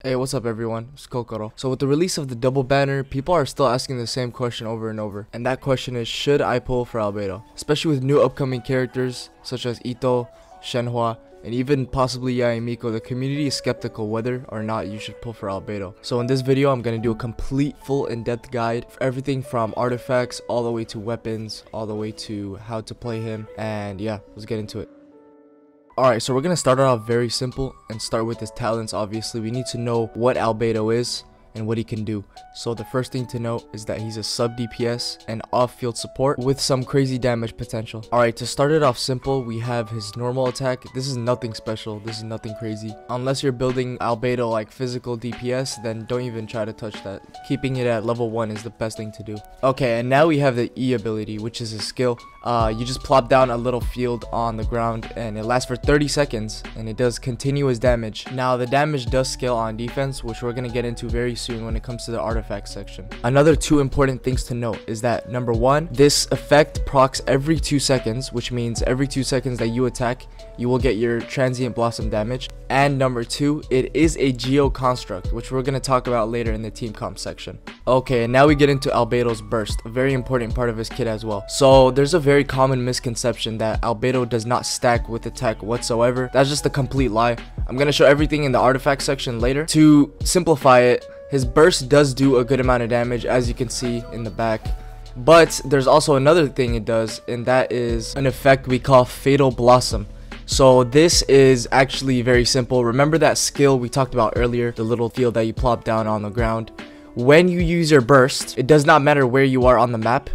Hey, what's up everyone? It's Kokoro. So with the release of the double banner, people are still asking the same question over and over. And that question is, should I pull for Albedo? Especially with new upcoming characters such as Itto, Shenhua, and even possibly Yae Miko, the community is skeptical whether or not you should pull for Albedo. So in this video, I'm going to do a complete full in-depth guide for everything from artifacts all the way to weapons, all the way to how to play him. And yeah, let's get into it. Alright, so we're going to start it off very simple and start with his talents. Obviously, we need to know what Albedo is and what he can do. So the first thing to note is that he's a sub DPS and off-field support with some crazy damage potential. Alright, to start it off simple, we have his normal attack. This is nothing special, this is nothing crazy. Unless you're building Albedo like physical DPS, then don't even try to touch that. Keeping it at level 1 is the best thing to do. Okay, and now we have the E ability, which is his skill. You just plop down a little field on the ground and it lasts for 30 seconds and it does continuous damage. Now the damage does scale on defense, which we're going to get into very soon when it comes to the artifact section. Another two important things to note is that number one, this effect procs every 2 seconds, which means every 2 seconds that you attack, you will get your transient blossom damage. And number two, it is a geo construct, which we're going to talk about later in the team comp section. Okay, and now we get into Albedo's burst, a very important part of his kit as well. So there's a very common misconception that Albedo does not stack with attack whatsoever. That's just a complete lie. I'm going to show everything in the artifact section later. To simplify it, his burst does do a good amount of damage, as you can see in the back. But there's also another thing it does, and that is an effect we call Fatal Blossom. So this is actually very simple. Remember that skill we talked about earlier, the little field that you plop down on the ground? When you use your burst, it does not matter where you are on the map.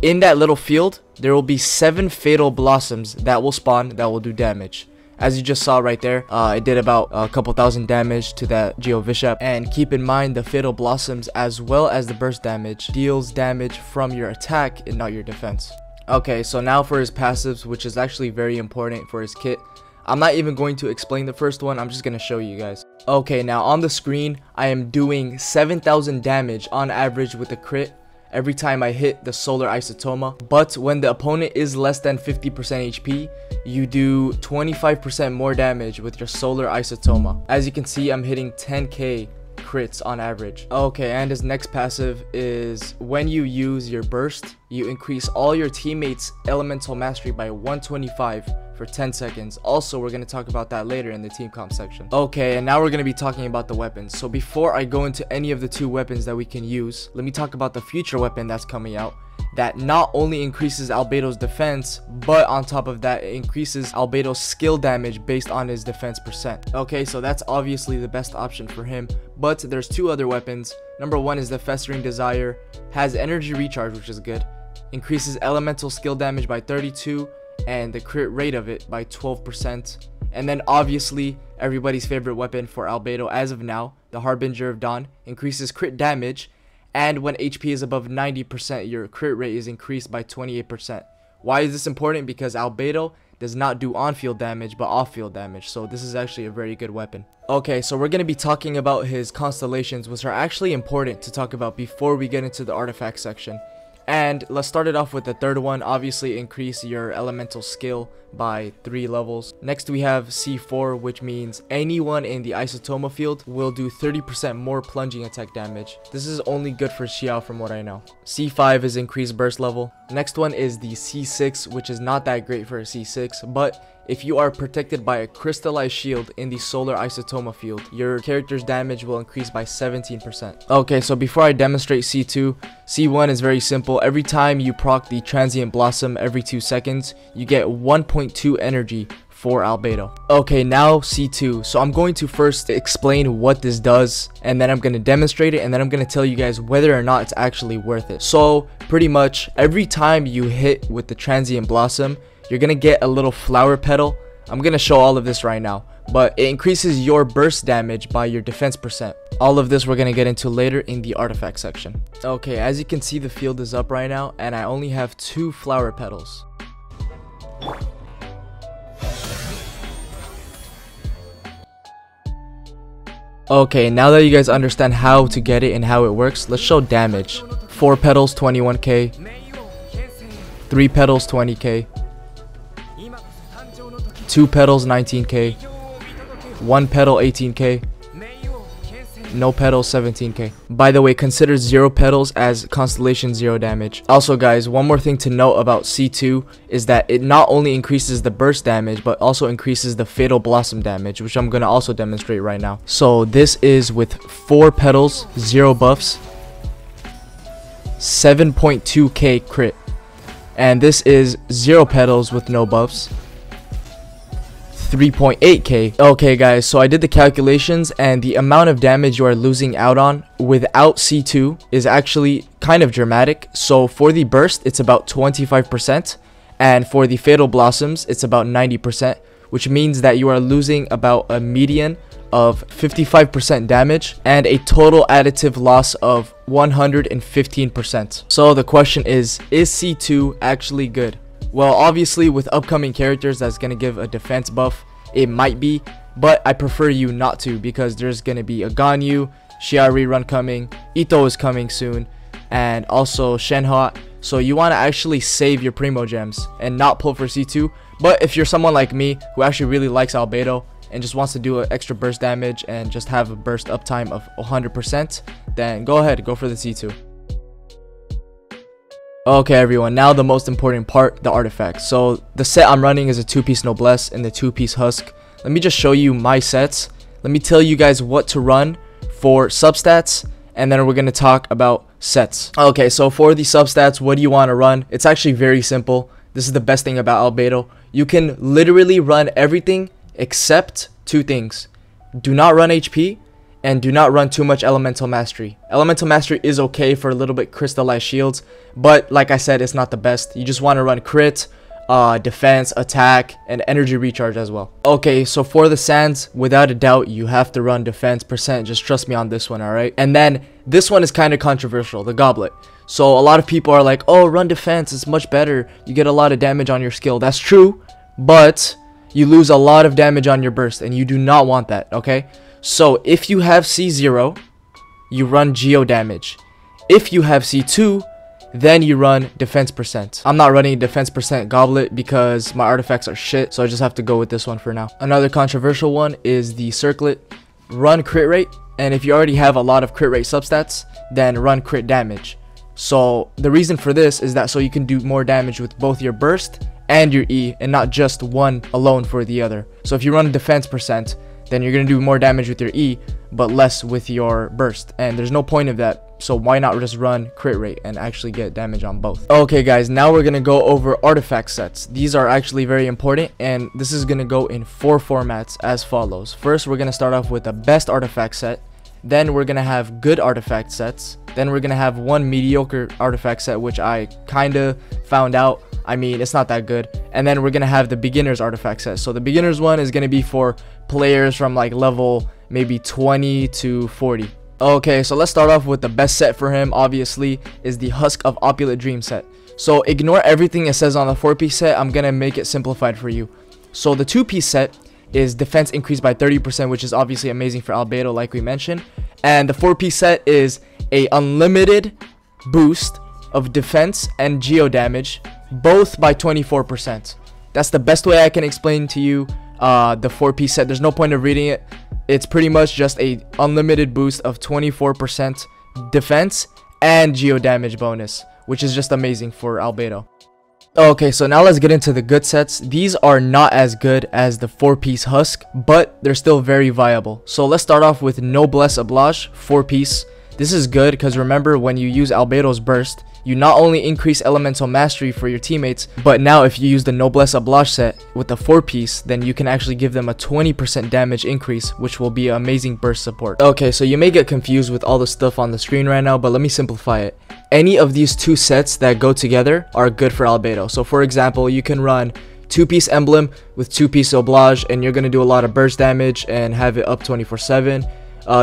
In that little field, there will be 7 Fatal Blossoms that will spawn that will do damage. As you just saw right there, it did about a couple thousand damage to that Geo Bishop. And keep in mind, the Fatal Blossoms as well as the burst damage deals damage from your attack and not your defense. Okay, so now for his passives, which is actually very important for his kit. I'm not even going to explain the first one, I'm just going to show you guys. Okay, now on the screen, I am doing 7,000 damage on average with a crit every time I hit the Solar Isotoma. But when the opponent is less than 50% HP, you do 25% more damage with your Solar Isotoma. As you can see, I'm hitting 10k crits on average. Okay, and his next passive is when you use your burst, you increase all your teammates' elemental mastery by 125 for 10 seconds. Also, we're going to talk about that later in the team comp section. Okay, and now we're going to be talking about the weapons. So before I go into any of the 2 weapons that we can use, let me talk about the future weapon that's coming out that not only increases Albedo's defense, but on top of that, it increases Albedo's skill damage based on his defense percent. Okay, so that's obviously the best option for him, but there's 2 other weapons. Number 1 is the Festering Desire, has energy recharge, which is good, increases elemental skill damage by 32, and the crit rate of it by 12%. And then obviously everybody's favorite weapon for Albedo as of now, the Harbinger of Dawn, increases crit damage, and when HP is above 90%, your crit rate is increased by 28%. Why is this important? Because Albedo does not do on-field damage, but off-field damage. So this is actually a very good weapon. Okay, so we're going to be talking about his constellations, which are actually important to talk about before we get into the artifact section. And let's start it off with the third one. Obviously increase your elemental skill by 3 levels. Next we have C4, which means anyone in the Isotoma field will do 30% more plunging attack damage. This is only good for Xiao from what I know. C5 is increased burst level. Next one is the C6, which is not that great for a C6, but if you are protected by a crystallized shield in the Solar Isotoma field, your character's damage will increase by 17%. Okay, so before I demonstrate C2, C1 is very simple. Every time you proc the Transient Blossom every 2 seconds, you get 1.2 energy for Albedo. Okay, now C2. So I'm going to first explain what this does, and then I'm going to demonstrate it, and then I'm going to tell you guys whether or not it's actually worth it. So pretty much every time you hit with the Transient Blossom, you're going to get a little flower petal. I'm going to show all of this right now, but it increases your burst damage by your defense percent. All of this we're going to get into later in the artifact section. Okay, as you can see, the field is up right now, and I only have 2 flower petals. Okay, now that you guys understand how to get it and how it works, let's show damage. 4 petals, 21k. 3 petals, 20k. 2 petals, 19k. 1 petal, 18k. No petals 17k. By the way, consider 0 petals as constellation 0 damage. Also guys, one more thing to note about C2 is that it not only increases the burst damage but also increases the fatal blossom damage, which I'm gonna also demonstrate right now. So this is with 4 petals, 0 buffs, 7.2k crit. And this is 0 petals with no buffs, 3.8k. Okay guys, so I did the calculations and the amount of damage you are losing out on without C2 is actually kind of dramatic. So for the burst it's about 25%, and for the fatal blossoms it's about 90%, which means that you are losing about a median of 55% damage and a total additive loss of 115%. So the question is C2 actually good? Well, obviously with upcoming characters that's gonna give a defense buff, it might be, but I prefer you not to, because there's gonna be a Ganyu, Xia rerun coming, Ito is coming soon, and also Shenhua. So you want to actually save your Primo Gems and not pull for C2. But if you're someone like me who actually really likes Albedo and just wants to do an extra burst damage and just have a burst uptime of 100%, then go ahead, go for the C2. Okay everyone, now the most important part, the artifacts. So the set I'm running is a 2-piece Noblesse and the 2-piece Husk. Let me just show you my sets. Let me tell you guys what to run for substats, and then we're going to talk about sets. Okay, so for the substats, what do you want to run? It's actually very simple. This is the best thing about Albedo. You can literally run everything except 2 things. Do not run HP, and do not run too much Elemental Mastery. Elemental Mastery is okay for a little bit crystallized shields, but like I said, it's not the best. You just want to run crit, defense, attack, and energy recharge as well. Okay, so for the Sands, without a doubt, you have to run defense percent. Just trust me on this one, alright? And then this one is kind of controversial, the Goblet. So a lot of people are like, oh, run defense, it's much better. You get a lot of damage on your skill. That's true, but you lose a lot of damage on your burst, and you do not want that, okay? So if you have C0, you run Geo damage. If you have C2, then you run defense percent. I'm not running defense percent Goblet because my artifacts are shit, so I just have to go with this one for now. Another controversial one is the Circlet. Run crit rate, and if you already have a lot of crit rate substats, then run crit damage. So the reason for this is that so you can do more damage with both your burst and your E, and not just one alone for the other. So if you run defense percent, then you're going to do more damage with your E, but less with your burst. And there's no point of that, so why not just run crit rate and actually get damage on both? Okay guys, now we're going to go over artifact sets. These are actually very important, and this is going to go in 4 formats as follows. First, we're going to start off with the best artifact set. Then we're going to have good artifact sets. Then we're going to have one mediocre artifact set, which I kind of found out, I mean, it's not that good. And then we're going to have the beginner's artifact set. So the beginner's one is going to be for players from like level maybe 20 to 40. Okay, so let's start off with the best set for him, obviously, is the Husk of Opulent Dream set. So ignore everything it says on the 4-piece set. I'm going to make it simplified for you. So the 2-piece set is defense increased by 30%, which is obviously amazing for Albedo, like we mentioned. And the 4-piece set is a unlimited boost of defense and geo damage, both by 24%. That's the best way I can explain to you the 4-piece set. There's no point of reading it. It's pretty much just a unlimited boost of 24% defense and geo damage bonus, which is just amazing for Albedo. Okay, so now let's get into the good sets. These are not as good as the 4-piece Husk, but they're still very viable. So let's start off with Noblesse Oblige 4-piece. This is good because remember, when you use Albedo's burst, you not only increase elemental mastery for your teammates, but now if you use the Noblesse Oblige set with the 4-piece, then you can actually give them a 20% damage increase, which will be amazing burst support. Okay, so you may get confused with all the stuff on the screen right now, but let me simplify it. Any of these 2 sets that go together are good for Albedo. So for example, you can run 2-piece Emblem with 2-piece Oblige, and you're going to do a lot of burst damage and have it up 24/7.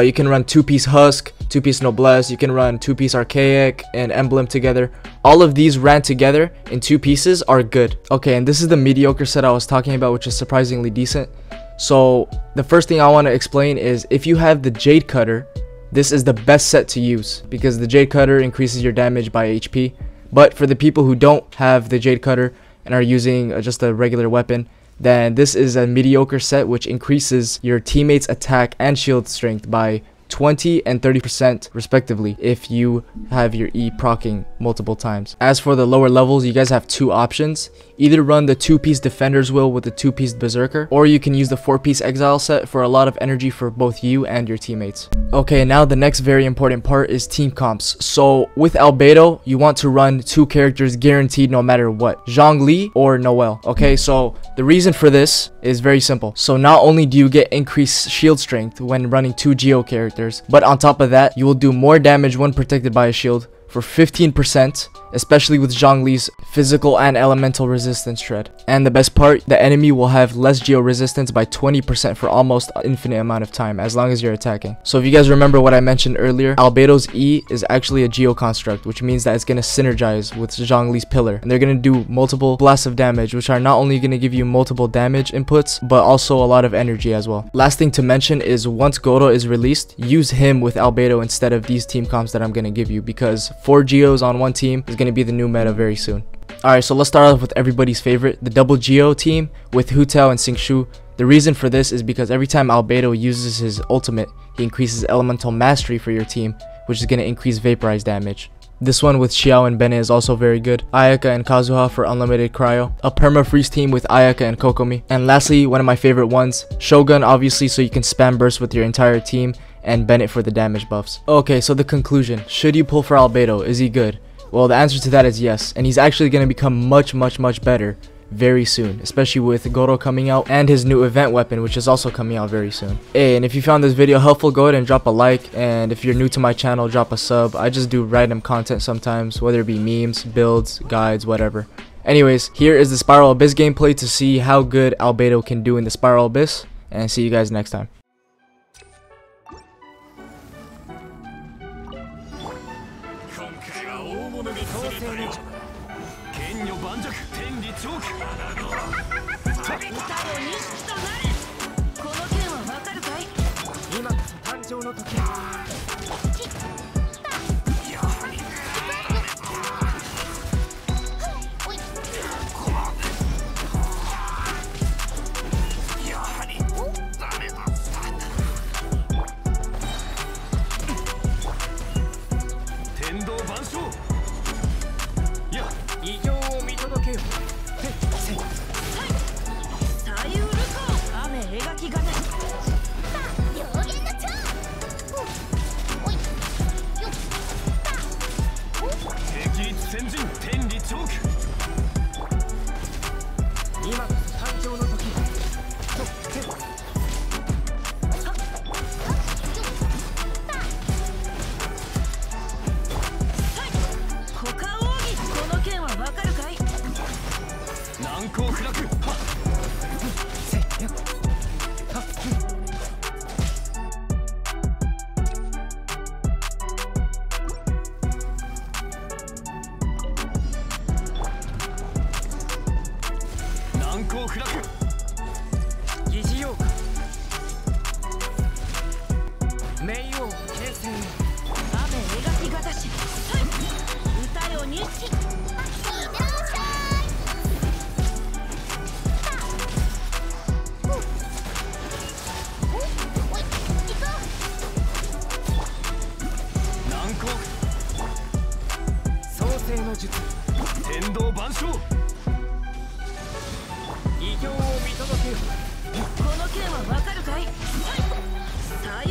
You can run 2-piece Husk, 2-piece Noblesse, you can run 2-piece Archaic and Emblem together. All of these ran together in 2 pieces are good. Okay, and this is the mediocre set I was talking about, which is surprisingly decent. So the first thing I want to explain is if you have the Jade Cutter, this is the best set to use because the Jade Cutter increases your damage by HP. But for the people who don't have the Jade Cutter and are using just a regular weapon, then this is a mediocre set which increases your teammates' attack and shield strength by 20 and 30% respectively if you have your E proccing multiple times. As for the lower levels, you guys have two options. Either run the 2-piece Defender's Will with the 2-piece Berserker, or you can use the 4-piece Exile set for a lot of energy for both you and your teammates. Okay, now the next very important part is team comps. So with Albedo, you want to run 2 characters guaranteed no matter what, Zhongli or Noelle. Okay, so the reason for this is very simple. So not only do you get increased shield strength when running 2 Geo characters, but on top of that, you will do more damage when protected by a shield for 15%, especially with Zhongli's physical and elemental resistance shred. And the best part, the enemy will have less geo resistance by 20% for almost an infinite amount of time, as long as you're attacking. So if you guys remember what I mentioned earlier, Albedo's E is actually a geo construct, which means that it's going to synergize with Zhongli's pillar, and they're going to do multiple blasts of damage, which are not only going to give you multiple damage inputs, but also a lot of energy as well. Last thing to mention is once Goro is released, use him with Albedo instead of these team comps that I'm going to give you, because 4 geos on one team is going to be the new meta very soon. Alright, so let's start off with everybody's favorite, the double geo team with Hu Tao and Xingqiu. The reason for this is because every time Albedo uses his ultimate, he increases elemental mastery for your team, which is going to increase vaporize damage. This one with Xiao and Bene is also very good. Ayaka and Kazuha for unlimited cryo. A perma-freeze team with Ayaka and Kokomi. And lastly, one of my favorite ones, Shogun, obviously, so you can spam burst with your entire team, and Bennett for the damage buffs. Okay, so the conclusion. Should you pull for Albedo? Is he good? Well, the answer to that is yes, and he's actually going to become much better very soon, especially with Goro coming out and his new event weapon, which is also coming out very soon. Hey, and if you found this video helpful, go ahead and drop a like, and if you're new to my channel, drop a sub. I just do random content sometimes, whether it be memes, builds, guides, whatever. Anyways, here is the Spiral Abyss gameplay to see how good Albedo can do in the Spiral Abyss, and see you guys next time.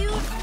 This